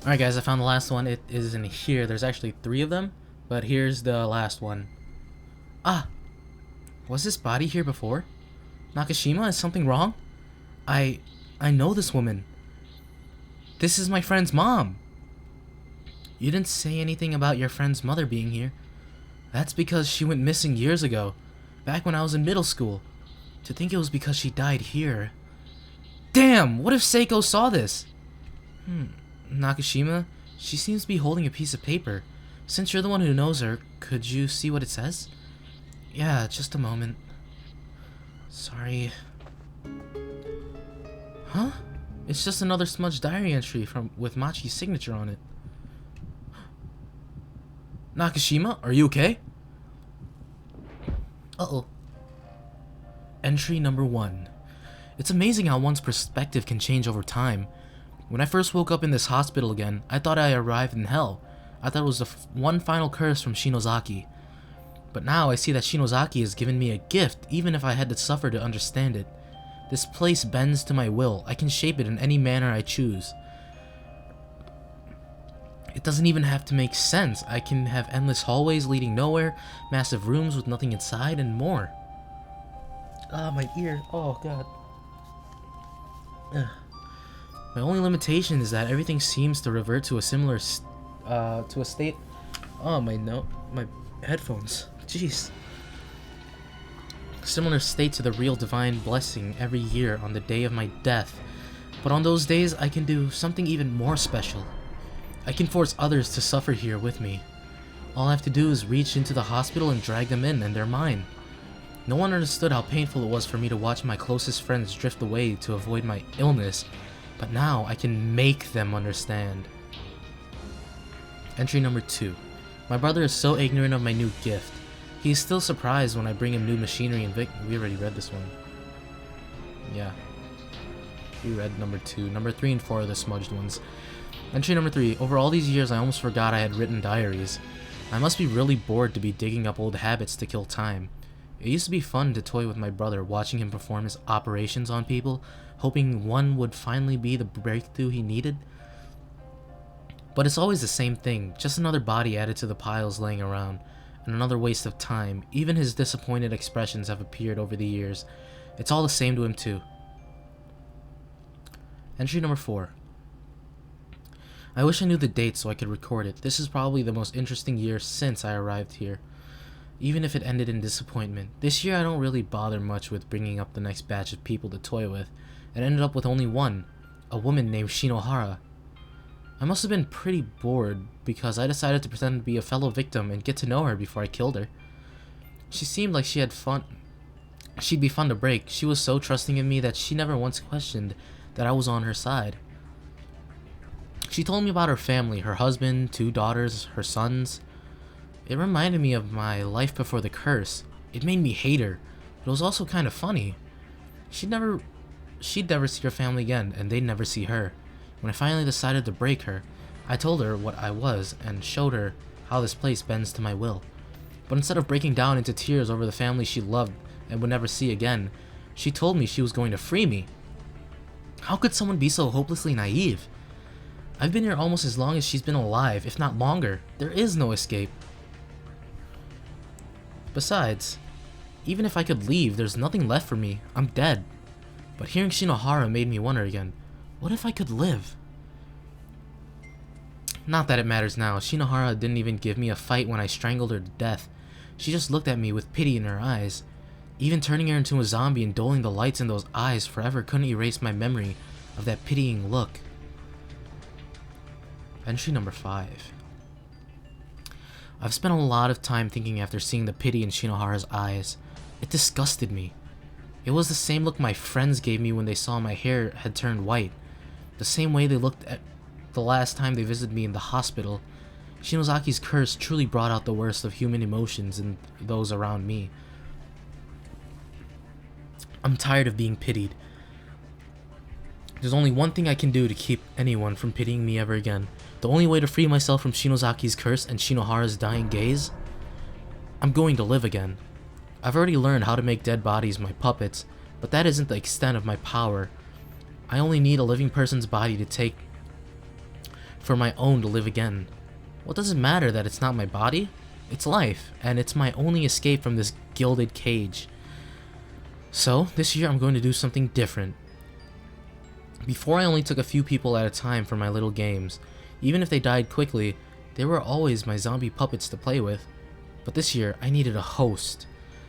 Alright guys, I found the last one. It is in here. There's actually 3 of them, but here's the last one. Ah! Was this body here before? Nakashima, is something wrong? I know this woman. This is my friend's mom. You didn't say anything about your friend's mother being here. That's because she went missing years ago, back when I was in middle school. To think it was because she died here. Damn! What if Seiko saw this? Nakashima, she seems to be holding a piece of paper. Since you're the one who knows her, could you see what it says? Yeah, just a moment. Sorry. Huh? It's just another smudged diary entry with Machi's signature on it. Nakashima, are you okay? Uh-oh. Entry number 1. It's amazing how one's perspective can change over time. When I first woke up in this hospital again, I thought I arrived in hell. I thought it was the one final curse from Shinozaki. But now I see that Shinozaki has given me a gift, even if I had to suffer to understand it. This place bends to my will. I can shape it in any manner I choose. It doesn't even have to make sense. I can have endless hallways leading nowhere, massive rooms with nothing inside, and more. Ah, my ear. Oh, God. Ugh. My only limitation is that everything seems to revert to a similar, to a state. Oh, my headphones. Jeez. Similar state to the real divine blessing every year on the day of my death. But on those days, I can do something even more special. I can force others to suffer here with me. All I have to do is reach into the hospital and drag them in, and they're mine. No one understood how painful it was for me to watch my closest friends drift away to avoid my illness, but now I can make them understand. Entry number 2. My brother is so ignorant of my new gift. He is still surprised when I bring him new machinery and we already read this one. Yeah. We read number 2. Number 3 and 4 are the smudged ones. Entry number 3. Over all these years, I almost forgot I had written diaries. I must be really bored to be digging up old habits to kill time. It used to be fun to toy with my brother, watching him perform his operations on people, hoping one would finally be the breakthrough he needed. But it's always the same thing, just another body added to the piles laying around, and another waste of time. Even his disappointed expressions have appeared over the years. It's all the same to him too. Entry number 4. I wish I knew the date so I could record it. This is probably the most interesting year since I arrived here, even if it ended in disappointment. This year I don't really bother much with bringing up the next batch of people to toy with, and ended up with only one, a woman named Shinohara. I must have been pretty bored because I decided to pretend to be a fellow victim and get to know her before I killed her. She seemed like she'd be fun to break. She was so trusting in me that she never once questioned that I was on her side. She told me about her family, her husband, 2 daughters, her sons. It reminded me of my life before the curse. It made me hate her, but it was also kind of funny. She'd never see her family again, and they'd never see her. When I finally decided to break her, I told her what I was and showed her how this place bends to my will. But instead of breaking down into tears over the family she loved and would never see again, she told me she was going to free me. How could someone be so hopelessly naive? I've been here almost as long as she's been alive, if not longer. There is no escape. Besides, even if I could leave, there's nothing left for me. I'm dead. But hearing Shinohara made me wonder again. What if I could live? Not that it matters now. Shinohara didn't even give me a fight when I strangled her to death. She just looked at me with pity in her eyes. Even turning her into a zombie and doling the lights in those eyes forever couldn't erase my memory of that pitying look. Entry number 5. I've spent a lot of time thinking after seeing the pity in Shinohara's eyes. It disgusted me. It was the same look my friends gave me when they saw my hair had turned white. The same way they looked at the last time they visited me in the hospital. Shinozaki's curse truly brought out the worst of human emotions in those around me. I'm tired of being pitied. There's only one thing I can do to keep anyone from pitying me ever again. The only way to free myself from Shinozaki's curse and Shinohara's dying gaze? I'm going to live again. I've already learned how to make dead bodies my puppets, but that isn't the extent of my power. I only need a living person's body to take for my own to live again. What does it matter that it's not my body? It's life, and it's my only escape from this gilded cage. So, this year I'm going to do something different. Before I only took a few people at a time for my little games. Even if they died quickly, they were always my zombie puppets to play with. But this year, I needed a host.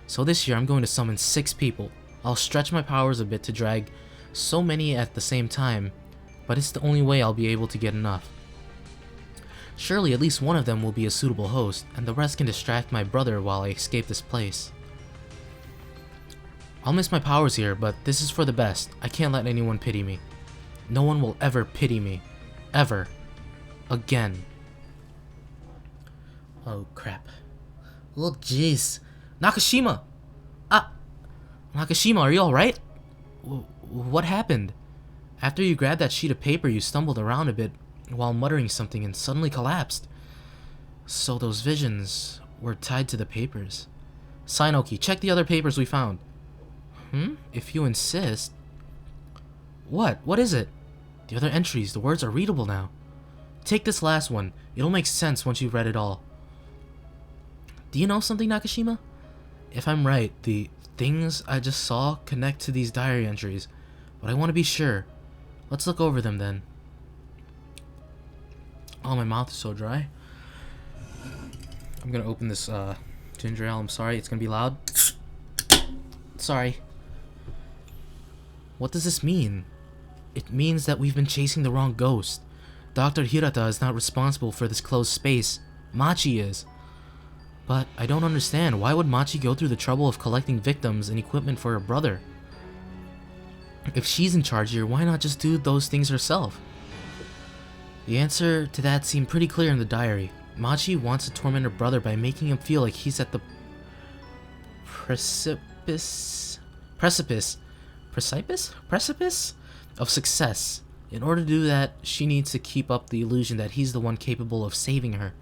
So this year I'm going to summon 6 people. I'll stretch my powers a bit to drag so many at the same time, but it's the only way I'll be able to get enough. Surely at least one of them will be a suitable host, and the rest can distract my brother while I escape this place. I'll miss my powers here, but this is for the best. I can't let anyone pity me. No one will ever pity me. Ever. Again. Oh crap. Oh jeez. Nakashima! Nakashima, are you alright? What happened? After you grabbed that sheet of paper, you stumbled around a bit while muttering something and suddenly collapsed. So those visions were tied to the papers. Sainoki, check the other papers we found. If you insist. What? What is it? The other entries, the words are readable now. Take this last one. It'll make sense once you've read it all. Do you know something, Nakashima? If I'm right, the things I just saw connect to these diary entries, but I want to be sure. Let's look over them then. Oh, my mouth is so dry. I'm gonna open this ginger ale. I'm sorry, it's gonna be loud. Sorry. What does this mean? It means that we've been chasing the wrong ghost. Dr. Hirata is not responsible for this closed space. Machi is. But I don't understand. Why would Machi go through the trouble of collecting victims and equipment for her brother? If she's in charge here, why not just do those things herself? The answer to that seemed pretty clear in the diary. Machi wants to torment her brother by making him feel like he's at the precipice of success. In order to do that, she needs to keep up the illusion that he's the one capable of saving her.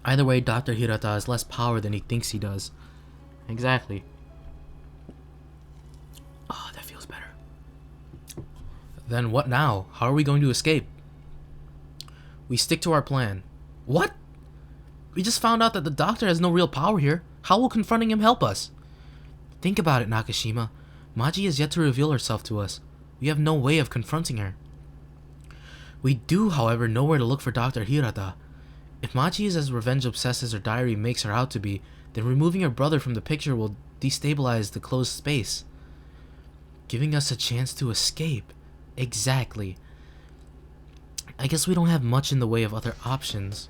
Either way, Dr. Hirata has less power than he thinks he does. Exactly. Oh, that feels better. Then what now? How are we going to escape? We stick to our plan. What? We just found out that the doctor has no real power here. How will confronting him help us? Think about it, Nakashima. Maji has yet to reveal herself to us. We have no way of confronting her. We do, however, know where to look for Dr. Hirata. If Machi is as revenge-obsessed as her diary makes her out to be, then removing her brother from the picture will destabilize the closed space, giving us a chance to escape. Exactly. I guess we don't have much in the way of other options.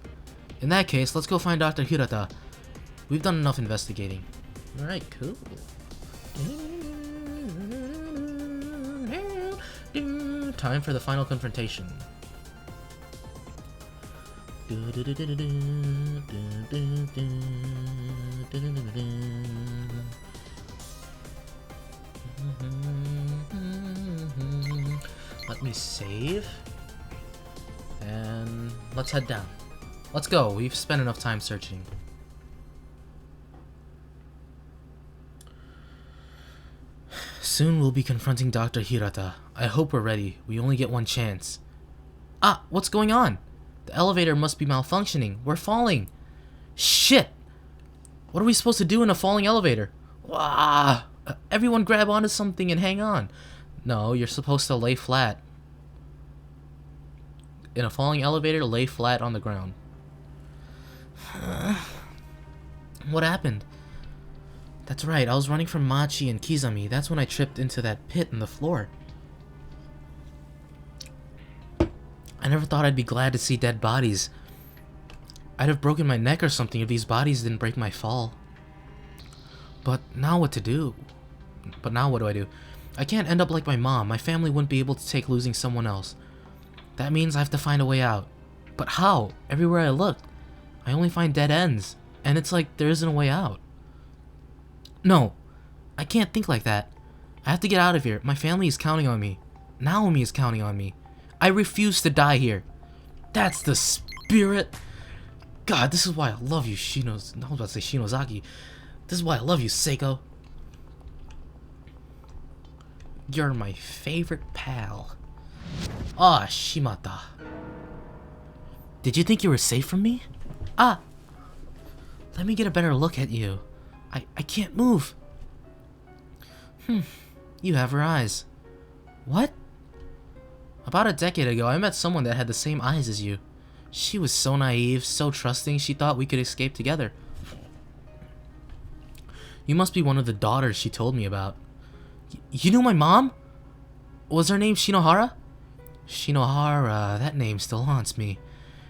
In that case, let's go find Dr. Hirata. We've done enough investigating. Alright, cool. Time for the final confrontation. Let me save. And let's head down. Let's go. We've spent enough time searching. Soon we'll be confronting Dr. Hirata. I hope we're ready. We only get one chance. Ah, what's going on? The elevator must be malfunctioning. We're falling. Shit! What are we supposed to do in a falling elevator? Wah! Everyone grab onto something and hang on. No, you're supposed to lay flat. In a falling elevator, lay flat on the ground. What happened? That's right, I was running from Machi and Kizami. That's when I tripped into that pit in the floor. I never thought I'd be glad to see dead bodies. I'd have broken my neck or something if these bodies didn't break my fall. But now what to do? Now what do I do? I can't end up like my mom. My family wouldn't be able to take losing someone else. That means I have to find a way out. But how? Everywhere I look, I only find dead ends. And it's like there isn't a way out. No, I can't think like that. I have to get out of here. My family is counting on me. Naomi is counting on me. I refuse to die here. That's the spirit. God, this is why I love you, I was about to say Shinozaki. This is why I love you, Seiko. You're my favorite pal. Ah, Shimata. Did you think you were safe from me? Ah! Let me get a better look at you. I can't move. You have her eyes. What? About a decade ago, I met someone that had the same eyes as you. She was so naive, so trusting, she thought we could escape together. You must be one of the daughters she told me about. You knew my mom? Was her name Shinohara? Shinohara, that name still haunts me.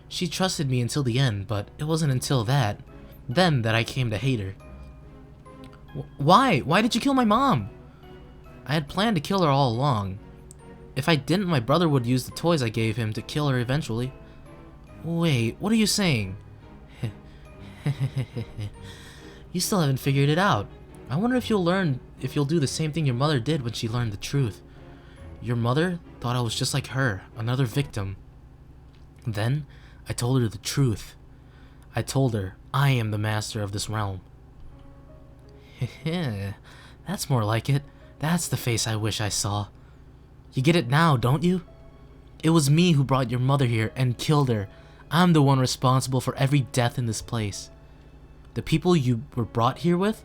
She trusted me until the end, but it wasn't until then that I came to hate her. Why? Why did you kill my mom? I had planned to kill her all along. If I didn't, my brother would use the toys I gave him to kill her eventually. Wait, what are you saying? You still haven't figured it out. I wonder if you'll do the same thing your mother did when she learned the truth. Your mother thought I was just like her, another victim. Then, I told her the truth. I told her I am the master of this realm. That's more like it. That's the face I wish I saw. You get it now, don't you? It was me who brought your mother here and killed her. I'm the one responsible for every death in this place. The people you were brought here with,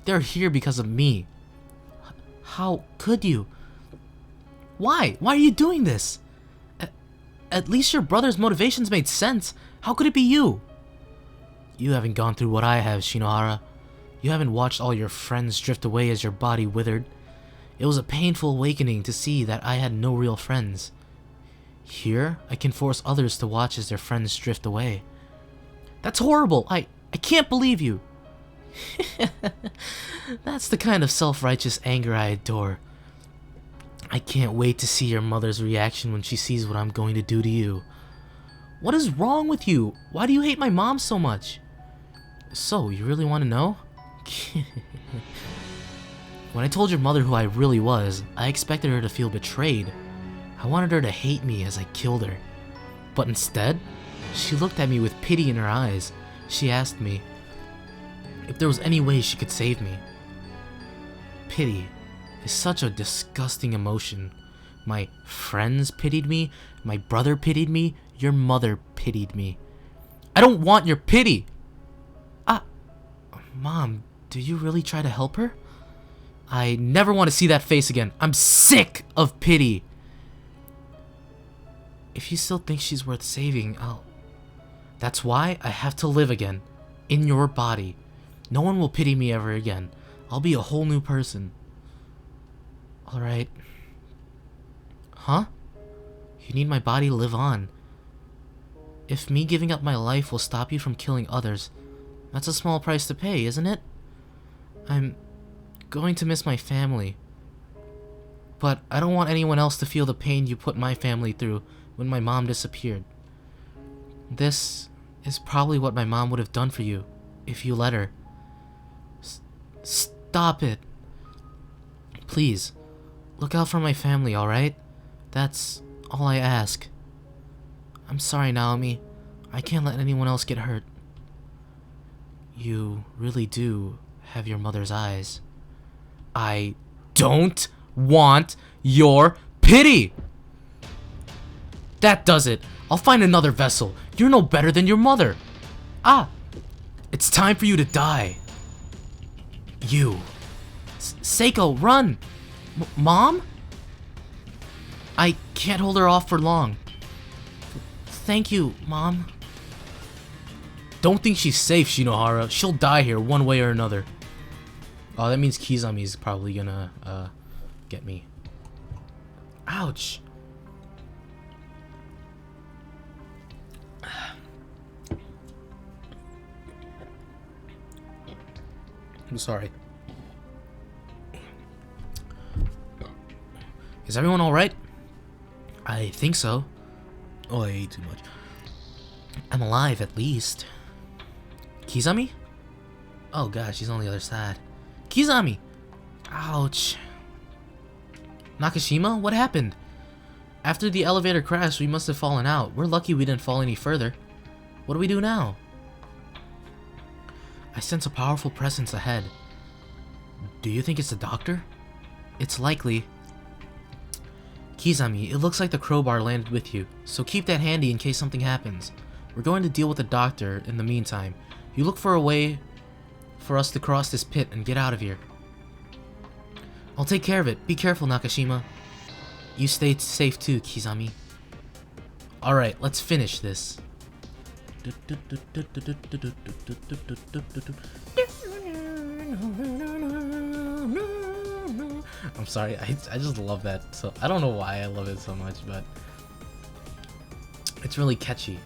they're here because of me. How could you? Why? Why are you doing this? At least your brother's motivations made sense. How could it be you? You haven't gone through what I have, Shinohara. You haven't watched all your friends drift away as your body withered. It was a painful awakening to see that I had no real friends. Here, I can force others to watch as their friends drift away. That's horrible! I can't believe you! That's the kind of self-righteous anger I adore. I can't wait to see your mother's reaction when she sees what I'm going to do to you. What is wrong with you? Why do you hate my mom so much? So, you really want to know? When I told your mother who I really was, I expected her to feel betrayed. I wanted her to hate me as I killed her. But instead, she looked at me with pity in her eyes. She asked me if there was any way she could save me. Pity is such a disgusting emotion. My friends pitied me, my brother pitied me, your mother pitied me. I don't want your pity! Mom, do you really try to help her? I never want to see that face again. I'm sick of pity. If you still think she's worth saving, That's why I have to live again. In your body. No one will pity me ever again. I'll be a whole new person. Alright. Huh? You need my body to live on. If me giving up my life will stop you from killing others, that's a small price to pay, isn't it? I'm going to miss my family. But I don't want anyone else to feel the pain you put my family through when my mom disappeared. This is probably what my mom would have done for you, if you let her. Stop it. Please, look out for my family, alright? That's all I ask. I'm sorry, Naomi. I can't let anyone else get hurt. You really do have your mother's eyes. I don't want your pity! That does it. I'll find another vessel. You're no better than your mother. It's time for you to die. You. Seiko, run! Mom? I can't hold her off for long. Thank you, Mom. Don't think she's safe, Shinohara. She'll die here one way or another. Oh, that means Kizami's probably gonna, get me. Ouch. I'm sorry. Is everyone alright? I think so. Oh, I ate too much. I'm alive, at least. Kizami? Oh gosh, she's on the other side. Kizami! Ouch. Nakashima, what happened? After the elevator crash, we must have fallen out. We're lucky we didn't fall any further. What do we do now? I sense a powerful presence ahead. Do you think it's the doctor? It's likely. Kizami, it looks like the crowbar landed with you, so keep that handy in case something happens. We're going to deal with the doctor in the meantime. You look for a way for us to cross this pit and get out of here. I'll take care of it. Be careful, Nakashima. You stay safe too, Kizami. Alright, let's finish this. I'm sorry, I just love that. So I don't know why I love it so much, but it's really catchy.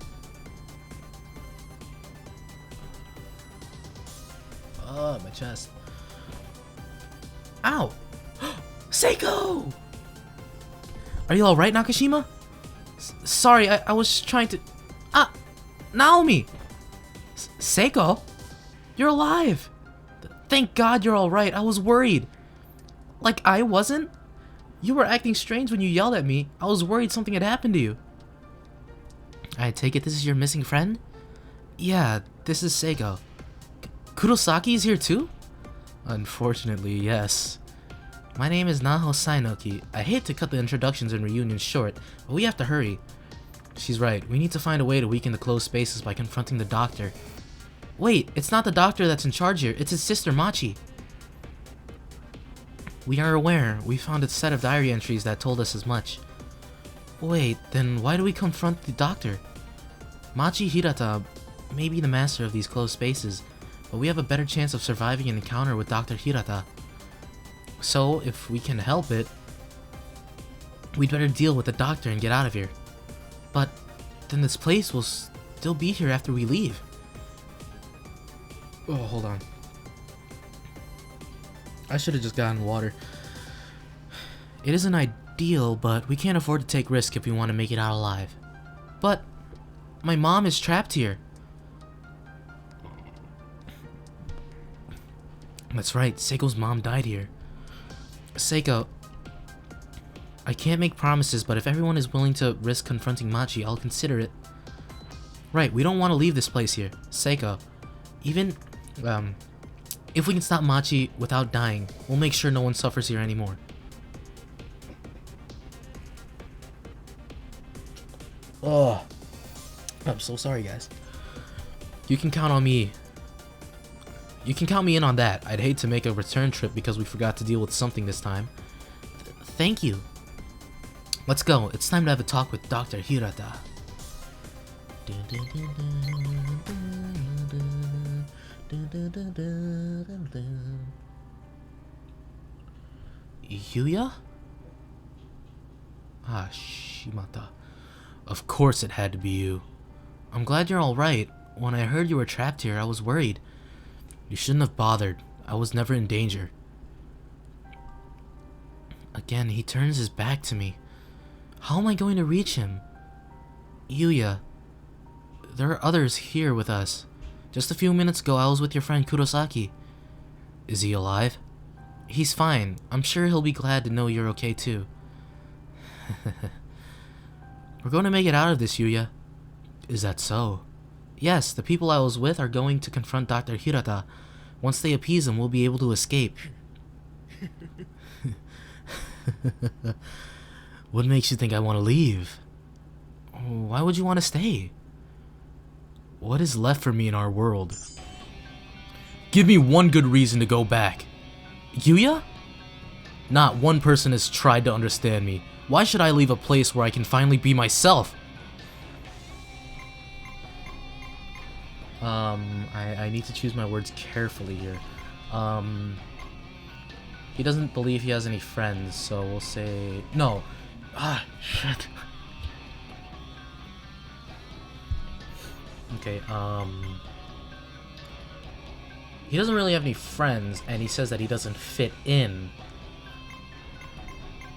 Oh, my chest. Ow! Seiko! Are you alright, Nakashima? Sorry, I was trying to... Ah! Naomi! Seiko? You're alive! Thank God you're alright, I was worried. Like I wasn't? You were acting strange when you yelled at me. I was worried something had happened to you. I take it this is your missing friend? Yeah, this is Seiko. Kurosaki is here too? Unfortunately, yes. My name is Naho Sainoki. I hate to cut the introductions and reunions short, but we have to hurry. She's right. We need to find a way to weaken the closed spaces by confronting the doctor. Wait, it's not the doctor that's in charge here. It's his sister, Machi. We are aware. We found a set of diary entries that told us as much. Wait, then why do we confront the doctor? Machi Hirata may be the master of these closed spaces, but we have a better chance of surviving an encounter with Dr. Hirata. So, if we can help it, we'd better deal with the doctor and get out of here. But then this place will still be here after we leave. Oh, hold on. I should have just gotten water. It isn't ideal, but we can't afford to take risks if we want to make it out alive. But my mom is trapped here. That's right, Seiko's mom died here. Seiko, I can't make promises, but if everyone is willing to risk confronting Machi, I'll consider it. Right, we don't want to leave this place here. Seiko, even, if we can stop Machi without dying, we'll make sure no one suffers here anymore. Oh, I'm so sorry, guys. You can count on me. You can count me in on that. I'd hate to make a return trip because we forgot to deal with something this time. Thank you. Let's go. It's time to have a talk with Dr. Hirata. Yuya? Ah, shimata. Of course it had to be you. I'm glad you're alright. When I heard you were trapped here, I was worried. You shouldn't have bothered. I was never in danger. Again, he turns his back to me. How am I going to reach him? Yuya, there are others here with us. Just a few minutes ago, I was with your friend Kurosaki. Is he alive? He's fine. I'm sure he'll be glad to know you're okay too. We're going to make it out of this, Yuya. Is that so? Yes, the people I was with are going to confront Dr. Hirata. Once they appease him, we'll be able to escape. What makes you think I want to leave? Why would you want to stay? What is left for me in our world? Give me one good reason to go back. Yuya? Not one person has tried to understand me. Why should I leave a place where I can finally be myself? I need to choose my words carefully here. He doesn't believe he has any friends, so we'll say... No. Ah, shit. Okay, he doesn't really have any friends, and he says that he doesn't fit in.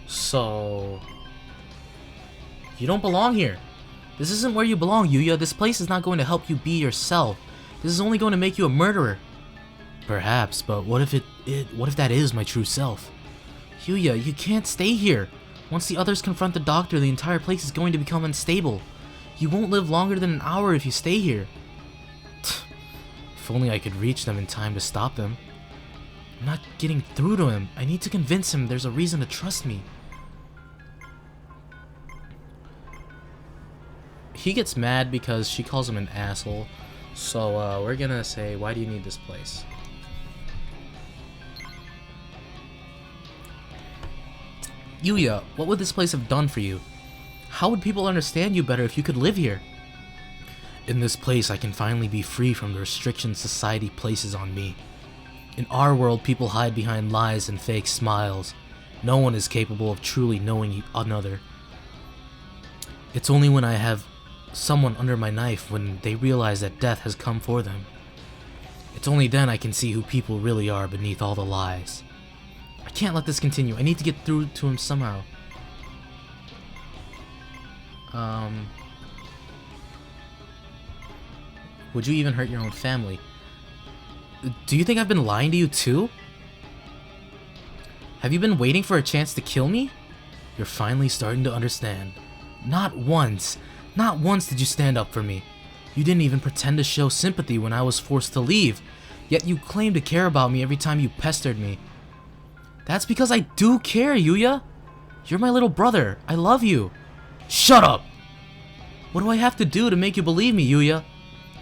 So... You don't belong here. This isn't where you belong, Yuya. This place is not going to help you be yourself. This is only going to make you a murderer. Perhaps, but what if what if that is my true self? Yuya, you can't stay here. Once the others confront the doctor, the entire place is going to become unstable. You won't live longer than an hour if you stay here. If only I could reach them in time to stop them. I'm not getting through to him. I need to convince him there's a reason to trust me. he gets mad because she calls him an asshole. So we're gonna say, why do you need this place? Yuya, what would this place have done for you? How would people understand you better if you could live here? In this place, I can finally be free from the restrictions society places on me. In our world, people hide behind lies and fake smiles. No one is capable of truly knowing another. It's only when I have someone under my knife when they realize that death has come for them. It's only then I can see who people really are beneath all the lies. I can't let this continue. I need to get through to him somehow. Would you even hurt your own family? Do you think I've been lying to you too? Have you been waiting for a chance to kill me? You're finally starting to understand. Not once did you stand up for me. You didn't even pretend to show sympathy when I was forced to leave, yet you claimed to care about me every time you pestered me. That's because I do care, Yuya. You're my little brother. I love you. Shut up! What do I have to do to make you believe me, Yuya?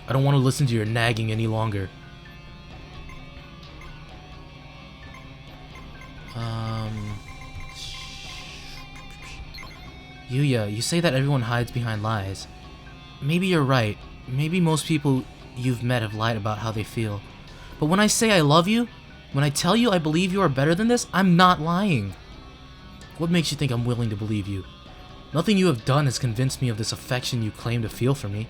I don't want to listen to your nagging any longer. Yuya, you say that everyone hides behind lies. Maybe you're right. Maybe most people you've met have lied about how they feel. But when I say I love you, when I tell you I believe you are better than this, I'm not lying. What makes you think I'm willing to believe you? Nothing you have done has convinced me of this affection you claim to feel for me.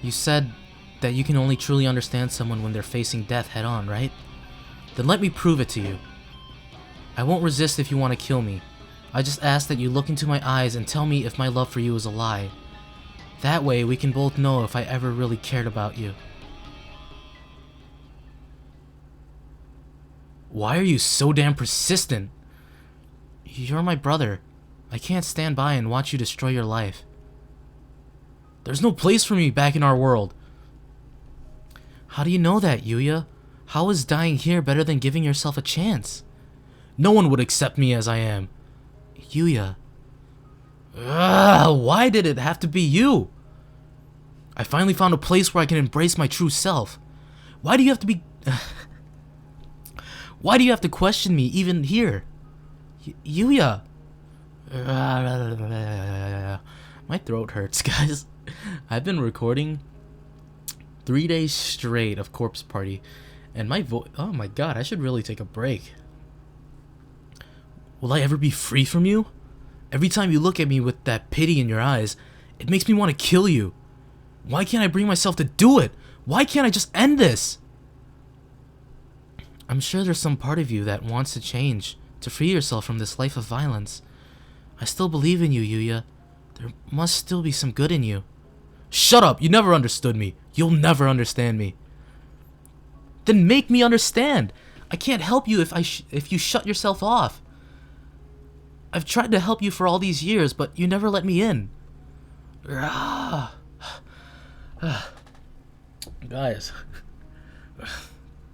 You said that you can only truly understand someone when they're facing death head-on, right? Then let me prove it to you. I won't resist if you want to kill me. I just ask that you look into my eyes and tell me if my love for you is a lie. That way, we can both know if I ever really cared about you. Why are you so damn persistent? You're my brother. I can't stand by and watch you destroy your life. There's no place for me back in our world. How do you know that, Yuya? How is dying here better than giving yourself a chance? No one would accept me as I am. Yuya. Why did it have to be you? I finally found a place where I can embrace my true self. Why do you have to be... Why do you have to question me even here? Yuya. My throat hurts, guys. I've been recording 3 days straight of Corpse Party, and my voice... Oh my god, I should really take a break. Will I ever be free from you? Every time you look at me with that pity in your eyes, it makes me want to kill you. Why can't I bring myself to do it? Why can't I just end this? I'm sure there's some part of you that wants to change, to free yourself from this life of violence. I still believe in you, Yuya. There must still be some good in you. Shut up! You never understood me. You'll never understand me. Then make me understand. I can't help you if you shut yourself off. I've tried to help you for all these years, but you never let me in. Guys.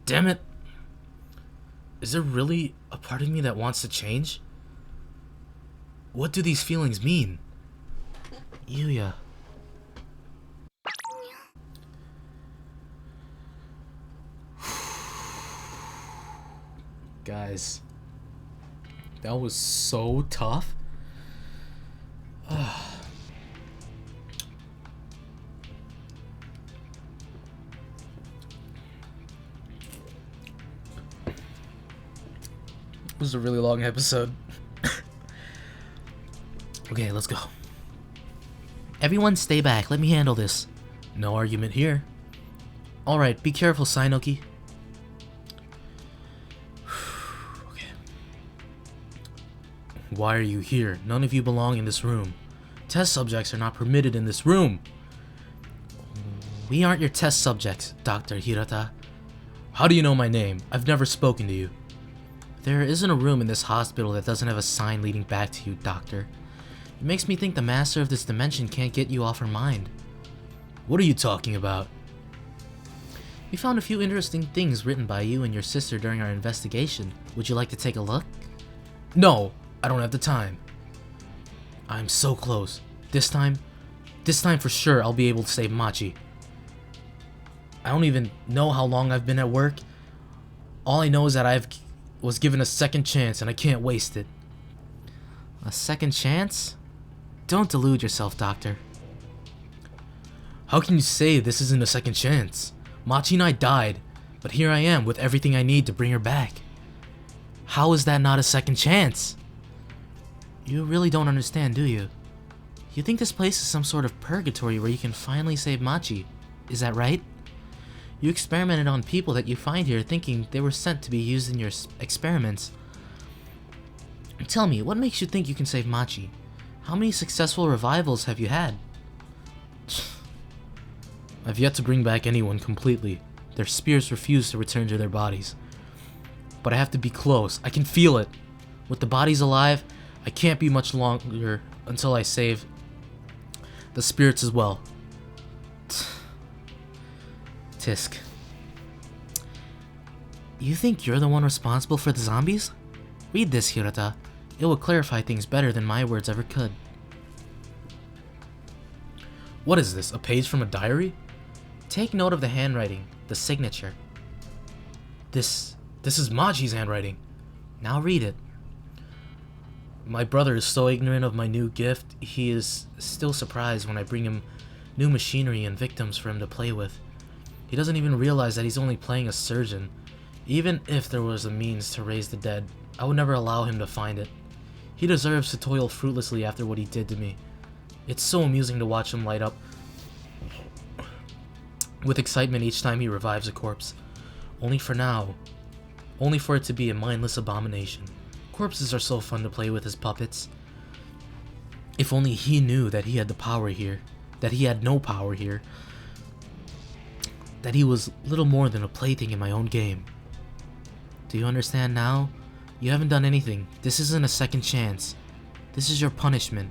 Damn it. Is there really a part of me that wants to change? What do these feelings mean? Yuya. Guys. That was so tough. It was a really long episode. Okay, let's go. Everyone stay back. Let me handle this. No argument here. Alright, be careful, Sainoki. Why are you here? None of you belong in this room. Test subjects are not permitted in this room. We aren't your test subjects, Dr. Hirata. How do you know my name? I've never spoken to you. There isn't a room in this hospital that doesn't have a sign leading back to you, Doctor. It makes me think the master of this dimension can't get you off her mind. What are you talking about? We found a few interesting things written by you and your sister during our investigation. Would you like to take a look? No, I don't have the time. I'm so close. This time for sure I'll be able to save Machi. I don't even know how long I've been at work. All I know is that I was given a second chance and I can't waste it. A second chance? Don't delude yourself, Doctor. How can you say this isn't a second chance? Machi and I died, but here I am with everything I need to bring her back. How is that not a second chance? You really don't understand, do you? You think this place is some sort of purgatory where you can finally save Machi. Is that right? You experimented on people that you find here thinking they were sent to be used in your experiments. Tell me, what makes you think you can save Machi? How many successful revivals have you had? I've yet to bring back anyone completely. Their spirits refuse to return to their bodies. But I have to be close. I can feel it. With the bodies alive, I can't be much longer until I save the spirits as well. Tisk. You think you're the one responsible for the zombies? Read this, Hirata. It will clarify things better than my words ever could. What is this, a page from a diary? Take note of the handwriting, the signature. This is Machi's handwriting. Now read it. My brother is so ignorant of my new gift, he is still surprised when I bring him new machinery and victims for him to play with. He doesn't even realize that he's only playing a surgeon. Even if there was a means to raise the dead, I would never allow him to find it. He deserves to toil fruitlessly after what he did to me. It's so amusing to watch him light up with excitement each time he revives a corpse. Only for it to be a mindless abomination. Corpses are so fun to play with as puppets. If only he knew that he had the power here, that he had no power here, that he was little more than a plaything in my own game. Do you understand now? You haven't done anything. This isn't a second chance. This is your punishment.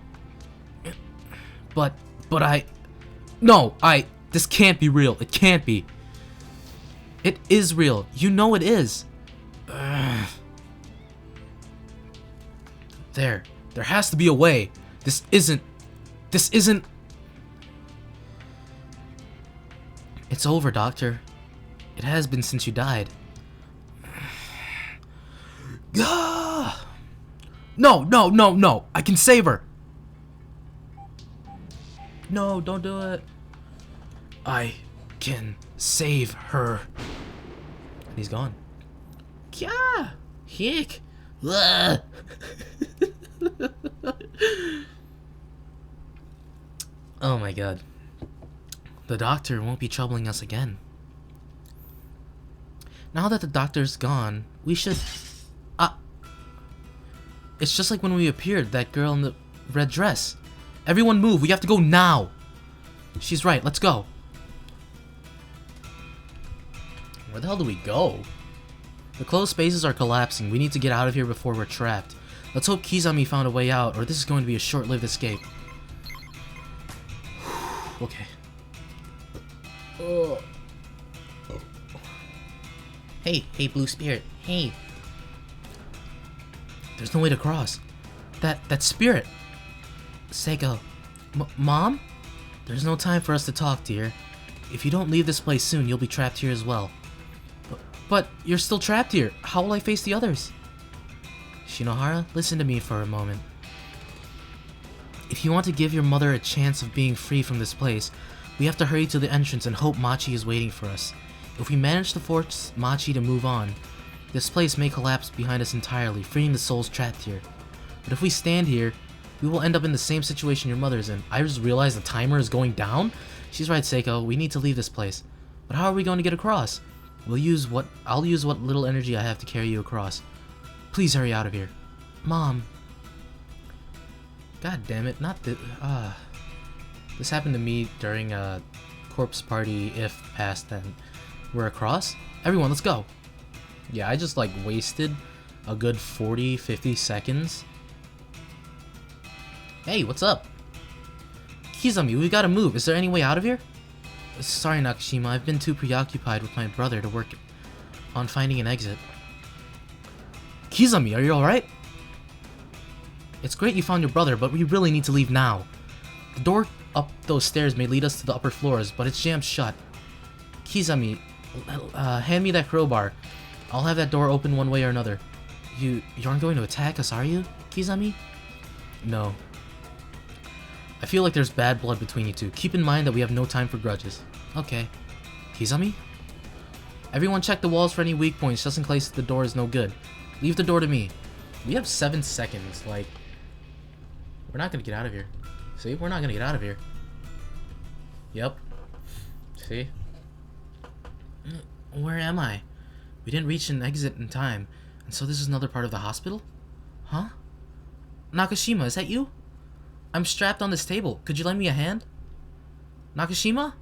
But this can't be real. It can't be. It is real. You know it is. There has to be a way. This isn't. It's over, Doctor. It has been since you died. No. I can save her. No, don't do it. I can save her. And he's gone. Kya! Hick! Oh my god. The doctor won't be troubling us again. Now that the doctor's gone, we should... It's just like when we appeared, that girl in the red dress. Everyone move, we have to go now! She's right, let's go. Where the hell do we go? The closed spaces are collapsing. We need to get out of here before we're trapped. Let's hope Kizami found a way out, or this is going to be a short-lived escape. Okay. Hey, Blue Spirit. Hey. There's no way to cross. That spirit. Seiko. Mom? There's no time for us to talk, dear. If you don't leave this place soon, you'll be trapped here as well. But you're still trapped here. How will I face the others? Shinohara, listen to me for a moment. If you want to give your mother a chance of being free from this place, we have to hurry to the entrance and hope Machi is waiting for us. If we manage to force Machi to move on, this place may collapse behind us entirely, freeing the souls trapped here. But if we stand here, we will end up in the same situation your mother is in. I just realized the timer is going down? She's right, Seiko. We need to leave this place. But how are we going to get across? I'll use what little energy I have to carry you across. Please hurry out of here. Mom. God damn it, not this. This happened to me during a corpse party, if past then. We're across? Everyone, let's go. Yeah, I just like wasted a good 40-50 seconds. Hey, what's up? Kizami, we gotta move. Is there any way out of here? Sorry, Nakashima, I've been too preoccupied with my brother to work on finding an exit. Kizami, are you alright? It's great you found your brother, but we really need to leave now. The door up those stairs may lead us to the upper floors, but it's jammed shut. Kizami, hand me that crowbar. I'll have that door open one way or another. You aren't going to attack us, are you, Kizami? No. I feel like there's bad blood between you two. Keep in mind that we have no time for grudges. Okay. Kizami? Everyone check the walls for any weak points, just in case the door is no good. Leave the door to me. We have 7 seconds, like... We're not gonna get out of here. See? We're not gonna get out of here. Yep. See? Where am I? We didn't reach an exit in time, and so this is another part of the hospital? Huh? Nakashima, is that you? I'm strapped on this table. Could you lend me a hand? Nakashima?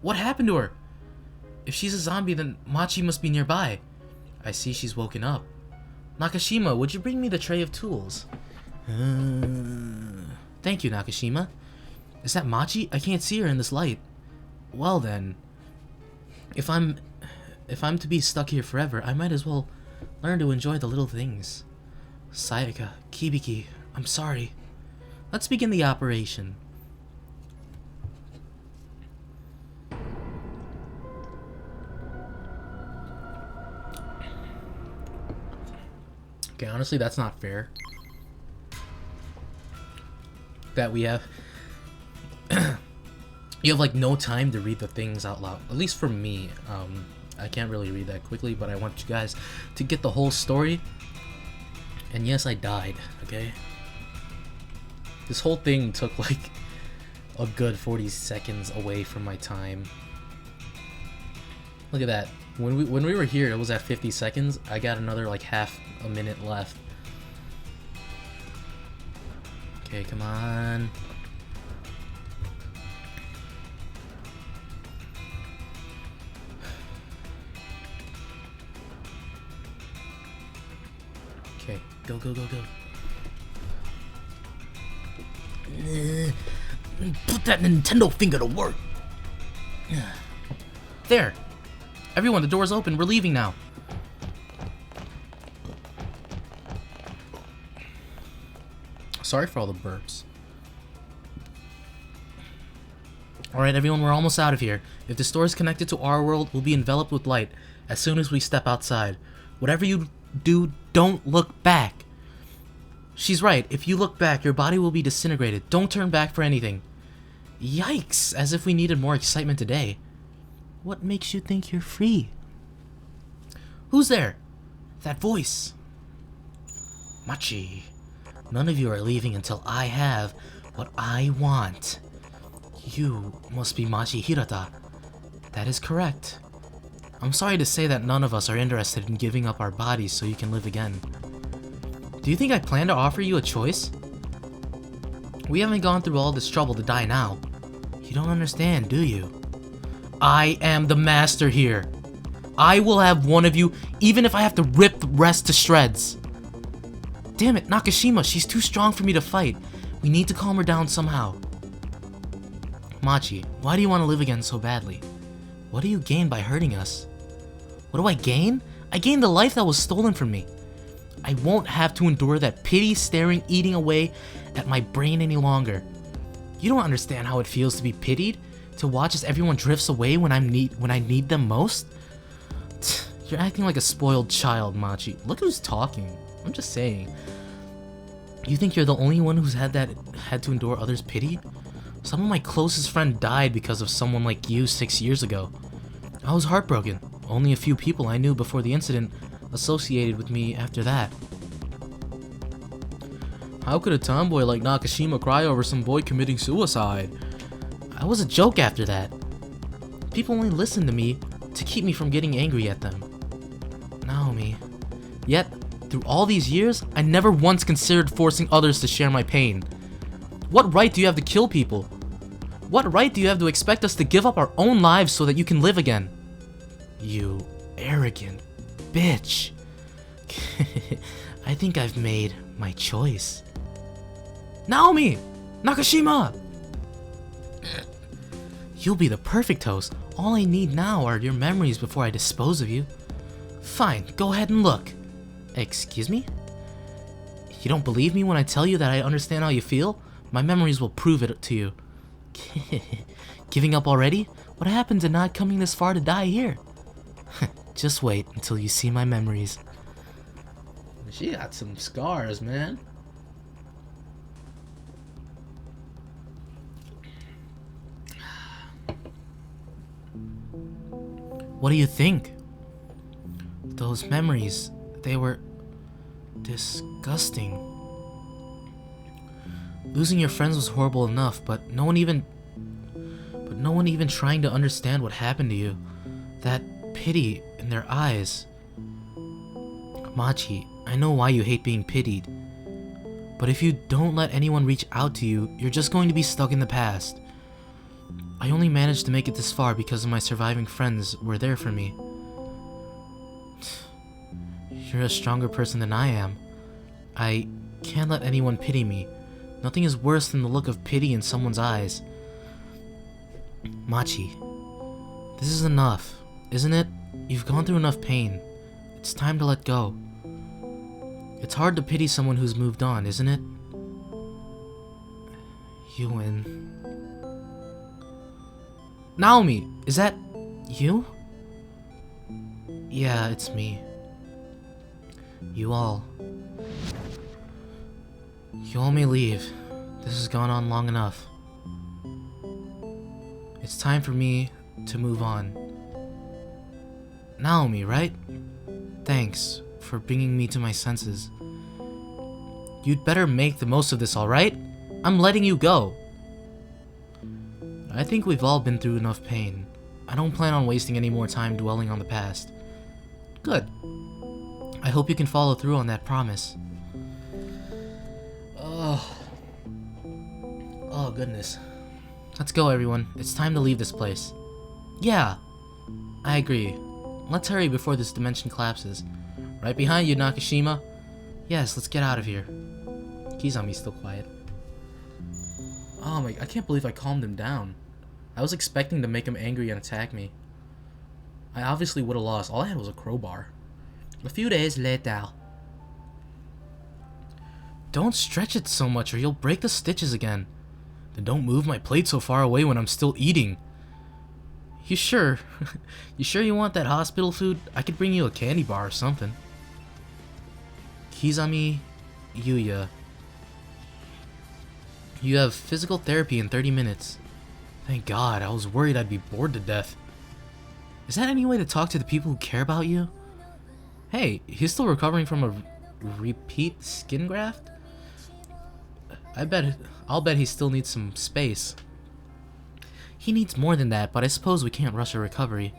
What happened to her? If she's a zombie, then Machi must be nearby. I see she's woken up. Nakashima, would you bring me the tray of tools? Thank you, Nakashima. Is that Machi? I can't see her in this light. Well then, if I'm to be stuck here forever, I might as well learn to enjoy the little things. Sayaka, Kibiki, I'm sorry. Let's begin the operation. Okay, honestly, that's not fair. That we have... you have, like, no time to read the things out loud. At least for me. I can't really read that quickly, but I want you guys to get the whole story. And yes, I died, okay? This whole thing took, like, a good 40 seconds away from my time. Look at that. When we were here, it was at 50 seconds. I got another, like, half a minute left. Okay, come on. Okay, go, go, go, go. Put that Nintendo finger to work. There. Everyone, the door's open. We're leaving now. Sorry for all the burps. Alright, everyone, we're almost out of here. If this door is connected to our world, we'll be enveloped with light as soon as we step outside. Whatever you do, don't look back. She's right. If you look back, your body will be disintegrated. Don't turn back for anything. Yikes, as if we needed more excitement today. What makes you think you're free? Who's there? That voice. Machi. None of you are leaving until I have what I want. You must be Machi Hirata. That is correct. I'm sorry to say that none of us are interested in giving up our bodies so you can live again. Do you think I plan to offer you a choice? We haven't gone through all this trouble to die now. You don't understand, do you? I am the master here. I will have one of you, even if I have to rip the rest to shreds. Damn it, Nakashima, she's too strong for me to fight. We need to calm her down somehow. Machi, why do you want to live again so badly? What do you gain by hurting us? What do I gain? I gain the life that was stolen from me. I won't have to endure that pity staring eating away at my brain any longer. You don't understand how it feels to be pitied? To watch as everyone drifts away when I need them most? You're acting like a spoiled child, Machi. Look who's talking. I'm just saying. You think you're the only one who's had to endure others' pity? Some of my closest friends died because of someone like you 6 years ago. I was heartbroken. Only a few people I knew before the incident associated with me after that. How could a tomboy like Nakashima cry over some boy committing suicide? I was a joke after that. People only listened to me to keep me from getting angry at them. Naomi. Yet, through all these years, I never once considered forcing others to share my pain. What right do you have to kill people? What right do you have to expect us to give up our own lives so that you can live again? You arrogant bitch. I think I've made my choice. Naomi! Nakashima! You'll be the perfect host. All I need now are your memories before I dispose of you. Fine, go ahead and look. Excuse me? You don't believe me when I tell you that I understand how you feel? My memories will prove it to you. Giving up already? What happened to not coming this far to die here? Just wait until you see my memories. She got some scars, man. What do you think? Those memories, they were disgusting. Losing your friends was horrible enough, but no one even trying to understand what happened to you. That pity in their eyes. Machi, I know why you hate being pitied. But if you don't let anyone reach out to you, you're just going to be stuck in the past. I only managed to make it this far because of my surviving friends were there for me. You're a stronger person than I am. I can't let anyone pity me. Nothing is worse than the look of pity in someone's eyes. Machi, this is enough, isn't it? You've gone through enough pain. It's time to let go. It's hard to pity someone who's moved on, isn't it? You win. Naomi, is that you? Yeah, it's me. You all may leave. This has gone on long enough. It's time for me to move on. Naomi, right? Thanks for bringing me to my senses. You'd better make the most of this, alright? I'm letting you go. I think we've all been through enough pain. I don't plan on wasting any more time dwelling on the past. Good. I hope you can follow through on that promise. Oh goodness. Let's go, everyone. It's time to leave this place. Yeah, I agree. Let's hurry before this dimension collapses. Right behind you, Nakashima. Yes, let's get out of here. Kizami's still quiet. Oh my, I can't believe I calmed him down. I was expecting to make him angry and attack me. I obviously would have lost. All I had was a crowbar. A few days later. Don't stretch it so much or you'll break the stitches again. Then don't move my plate so far away when I'm still eating. You sure? You sure you want that hospital food? I could bring you a candy bar or something. Kizami, Yuya. You have physical therapy in 30 minutes. Thank God, I was worried I'd be bored to death. Is that any way to talk to the people who care about you? Hey, he's still recovering from a repeat skin graft? I'll bet he still needs some space. He needs more than that, but I suppose we can't rush a recovery.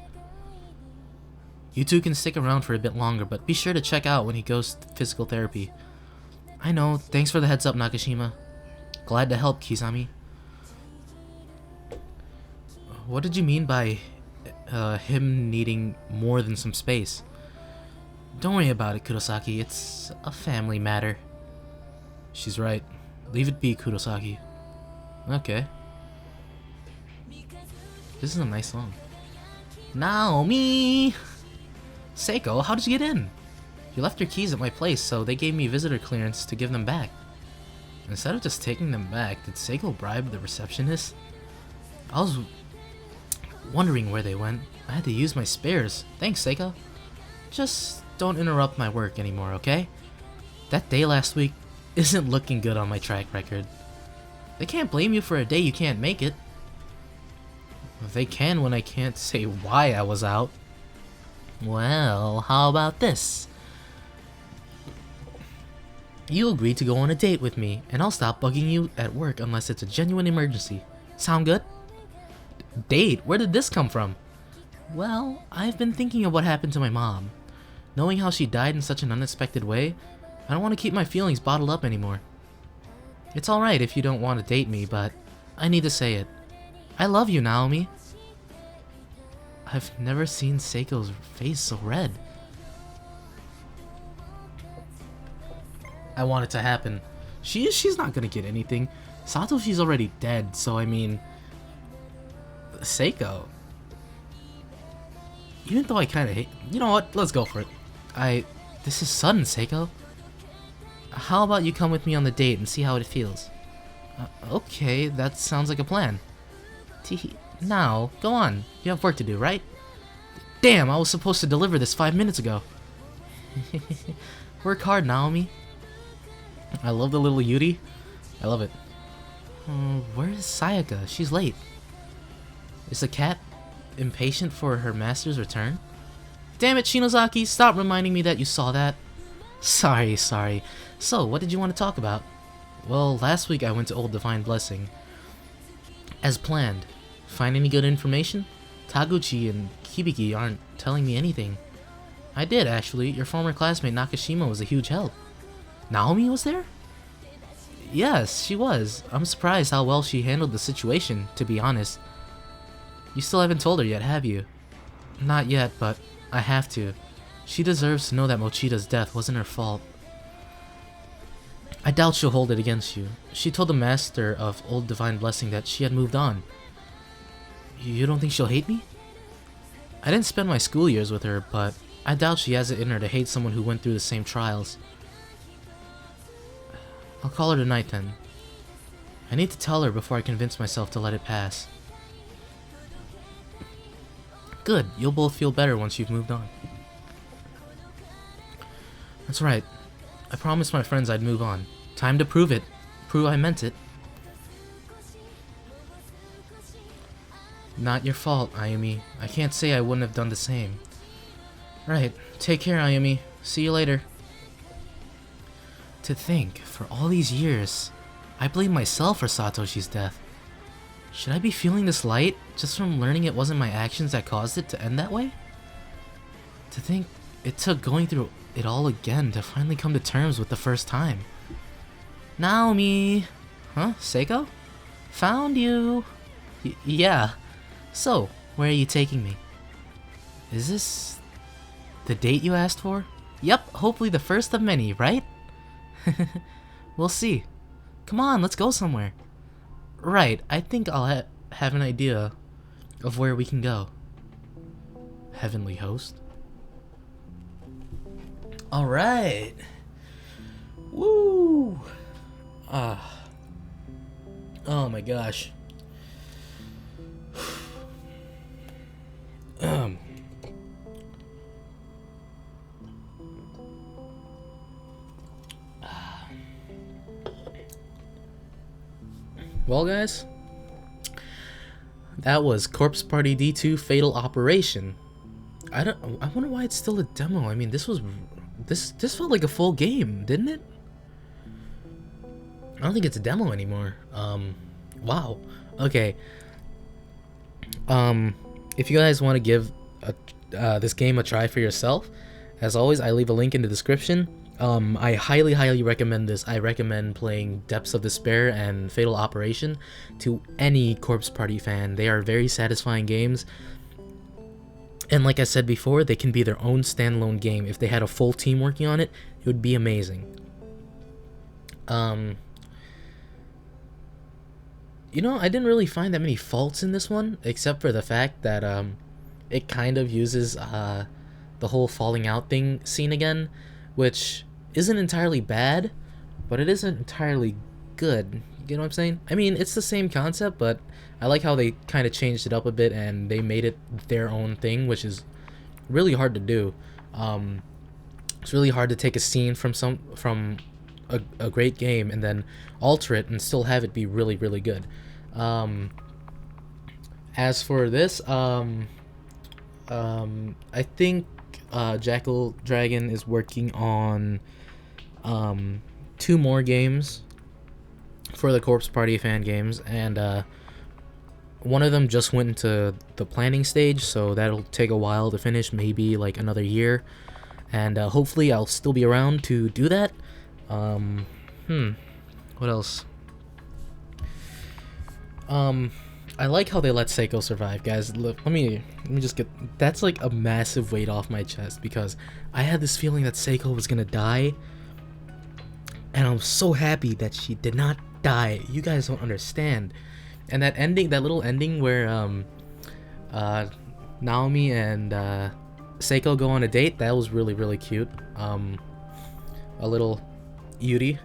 You two can stick around for a bit longer, but be sure to check out when he goes to physical therapy. I know, thanks for the heads up, Nakashima. Glad to help, Kizami. What did you mean by him needing more than some space? Don't worry about it, Kurosaki. It's a family matter. She's right. Leave it be, Kurosaki. Okay. This is a nice song. Naomi! Seiko, how did you get in? You left your keys at my place, so they gave me visitor clearance to give them back. Instead of just taking them back, did Seiko bribe the receptionist? I was wondering where they went. I had to use my spares. Thanks, Seiko. Just don't interrupt my work anymore, okay? That day last week isn't looking good on my track record. They can't blame you for a day you can't make it. They can when I can't say why I was out. Well, how about this? You agreed to go on a date with me, and I'll stop bugging you at work unless it's a genuine emergency. Sound good? Date? Where did this come from? Well, I've been thinking of what happened to my mom. Knowing how she died in such an unexpected way, I don't want to keep my feelings bottled up anymore. It's alright if you don't want to date me, but I need to say it. I love you, Naomi. I've never seen Seiko's face so red. I want it to happen. She's not gonna get anything. Satoshi's already dead, so I mean... Seiko. Even though I kinda hate... You know what? Let's go for it. This is sudden, Seiko. How about you come with me on the date and see how it feels? Okay, that sounds like a plan. Teehee. Now, go on. You have work to do, right? Damn, I was supposed to deliver this 5 minutes ago. Work hard, Naomi. I love the little Yuri. I love it. Where is Sayaka? She's late. Is the cat impatient for her master's return? Damn it, Shinozaki, stop reminding me that you saw that. Sorry. So, what did you want to talk about? Well, last week I went to Old Divine Blessing. As planned. Find any good information? Taguchi and Hibiki aren't telling me anything. I did, actually. Your former classmate Nakashima was a huge help. Naomi was there? Yes, she was. I'm surprised how well she handled the situation, to be honest. You still haven't told her yet, have you? Not yet, but I have to. She deserves to know that Mochida's death wasn't her fault. I doubt she'll hold it against you. She told the master of Old Divine Blessing that she had moved on. You don't think she'll hate me? I didn't spend my school years with her, but I doubt she has it in her to hate someone who went through the same trials. I'll call her tonight then. I need to tell her before I convince myself to let it pass. Good, you'll both feel better once you've moved on. That's right. I promised my friends I'd move on. Time to prove it. Prove I meant it. Not your fault, Ayumi. I can't say I wouldn't have done the same. Right. Take care, Ayumi. See you later. To think, for all these years, I blame myself for Satoshi's death. Should I be feeling this light just from learning it wasn't my actions that caused it to end that way? To think it took going through it all again to finally come to terms with the first time. Naomi! Huh? Seiko? Found you! Yeah. So, where are you taking me? Is this the date you asked for? Yep, hopefully the first of many, right? We'll see. Come on, let's go somewhere. Right, I think I'll have an idea of where we can go. Heavenly Host? Alright. Woo! Oh my gosh. Well, guys, that was Corpse Party D2 Fatal Operation. I wonder why it's still a demo. I mean, this felt like a full game, didn't it? I don't think it's a demo anymore. Wow. Okay. If you guys want to give this game a try for yourself, as always, I leave a link in the description. I highly recommend this. I recommend playing Depths of Despair and Fatal Operation to any Corpse Party fan. They are very satisfying games. And like I said before, they can be their own standalone game. If they had a full team working on it, it would be amazing. You know, I didn't really find that many faults in this one, except for the fact that it kind of uses the whole falling out scene again, which isn't entirely bad, but it isn't entirely good. You know what I'm saying? I mean, it's the same concept, but I like how they kind of changed it up a bit and they made it their own thing, which is really hard to do. It's really hard to take a scene from a great game and then alter it and still have it be really good. As for this, I think Jackal Dragon is working on 2 more games for the Corpse Party fan games, and one of them just went into the planning stage, so that'll take a while to finish, maybe like another year, and hopefully I'll still be around to do that. What else? I like how they let Seiko survive, guys. Look, let me just get... That's like a massive weight off my chest, because I had this feeling that Seiko was gonna die, and I'm so happy that she did not die. You guys don't understand. And that ending, that little ending where Naomi and Seiko go on a date, that was really cute. A little Yuri,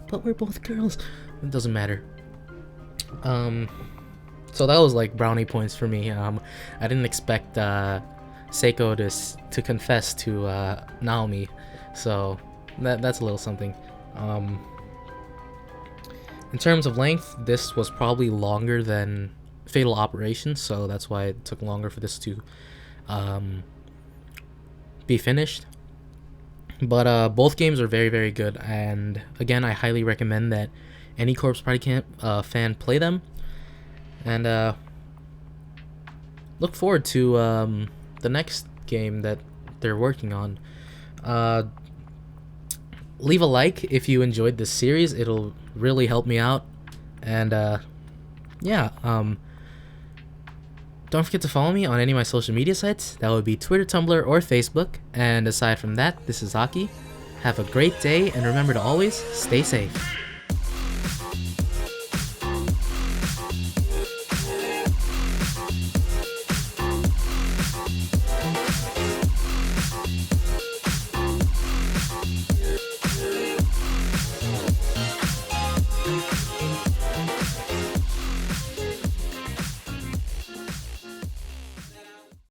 but we're both girls. It doesn't matter. So that was like brownie points for me. I didn't expect Seiko to confess to Naomi, so that's a little something. In terms of length, this was probably longer than Fatal Operation, so that's why it took longer for this to be finished. But both games are very, very good, and again, I highly recommend that any Corpse Party Camp fan play them, and look forward to the next game that they're working on. Leave a like if you enjoyed this series. It'll really help me out, and yeah, don't forget to follow me on any of my social media sites. That would be Twitter, Tumblr, or Facebook. And aside from that, this is Aki. Have a great day, and remember to always stay safe.